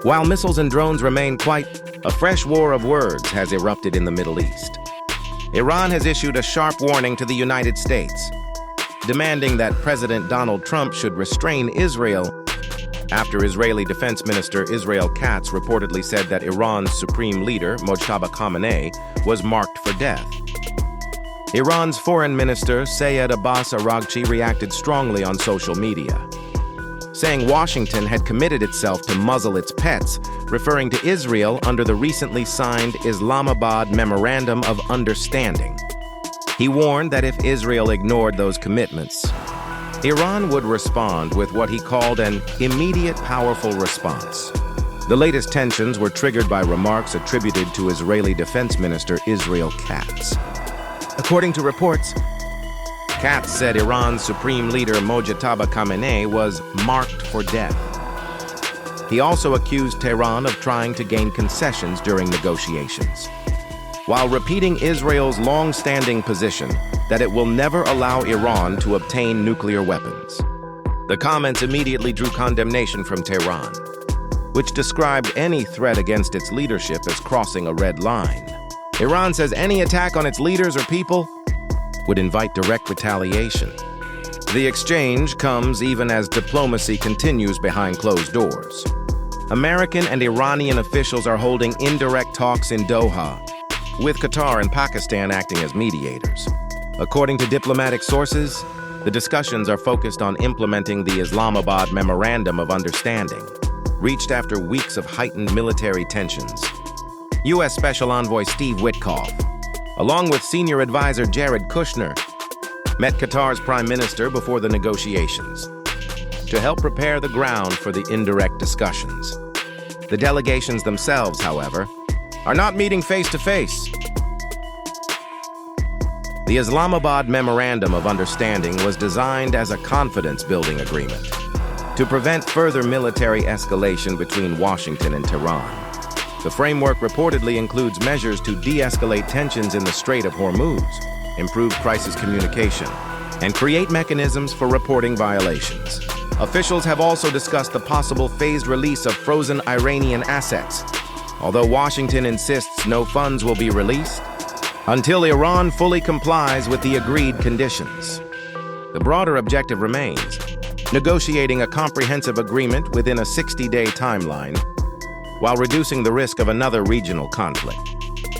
While missiles and drones remain quiet, a fresh war of words has erupted in the Middle East. Iran has issued a sharp warning to the United States, demanding that President Donald Trump should restrain Israel after Israeli Defense Minister Israel Katz reportedly said that Iran's supreme leader, Mojtaba Khamenei, was marked for death. Iran's foreign minister, Seyed Abbas Araghchi, reacted strongly on social media, saying Washington had committed itself to muzzle its pets, referring to Israel under the recently signed Islamabad Memorandum of Understanding. He warned that if Israel ignored those commitments, Iran would respond with what he called an immediate powerful response. The latest tensions were triggered by remarks attributed to Israeli Defense Minister Israel Katz. According to reports, Katz said Iran's supreme leader Mojtaba Khamenei was marked for death. He also accused Tehran of trying to gain concessions during negotiations, while repeating Israel's long-standing position that it will never allow Iran to obtain nuclear weapons. The comments immediately drew condemnation from Tehran, which described any threat against its leadership as crossing a red line. Iran says any attack on its leaders or people would invite direct retaliation. The exchange comes even as diplomacy continues behind closed doors. American and Iranian officials are holding indirect talks in Doha, with Qatar and Pakistan acting as mediators. According to diplomatic sources, the discussions are focused on implementing the Islamabad Memorandum of Understanding, reached after weeks of heightened military tensions. U.S. Special Envoy Steve Witkoff, along with senior advisor Jared Kushner, met Qatar's prime minister before the negotiations to help prepare the ground for the indirect discussions. The delegations themselves, however, are not meeting face-to-face. The Islamabad Memorandum of Understanding was designed as a confidence-building agreement to prevent further military escalation between Washington and Tehran. The framework reportedly includes measures to de-escalate tensions in the Strait of Hormuz, improve crisis communication, and create mechanisms for reporting violations. Officials have also discussed the possible phased release of frozen Iranian assets, although Washington insists no funds will be released until Iran fully complies with the agreed conditions. The broader objective remains negotiating a comprehensive agreement within a 60-day timeline, while reducing the risk of another regional conflict.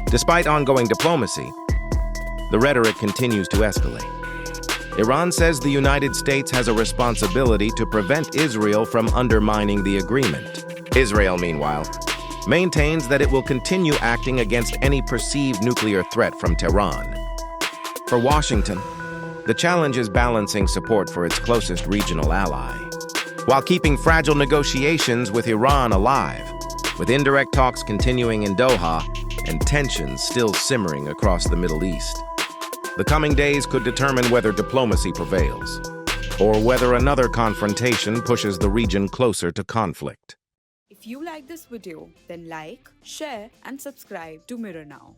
Despite ongoing diplomacy, the rhetoric continues to escalate. Iran says the United States has a responsibility to prevent Israel from undermining the agreement. Israel, meanwhile, maintains that it will continue acting against any perceived nuclear threat from Tehran. For Washington, the challenge is balancing support for its closest regional ally, while keeping fragile negotiations with Iran alive, with indirect talks continuing in Doha and tensions still simmering across the Middle East. The coming days could determine whether diplomacy prevails, or whether another confrontation pushes the region closer to conflict. If you like this video, then like, share, and subscribe to Mirror Now.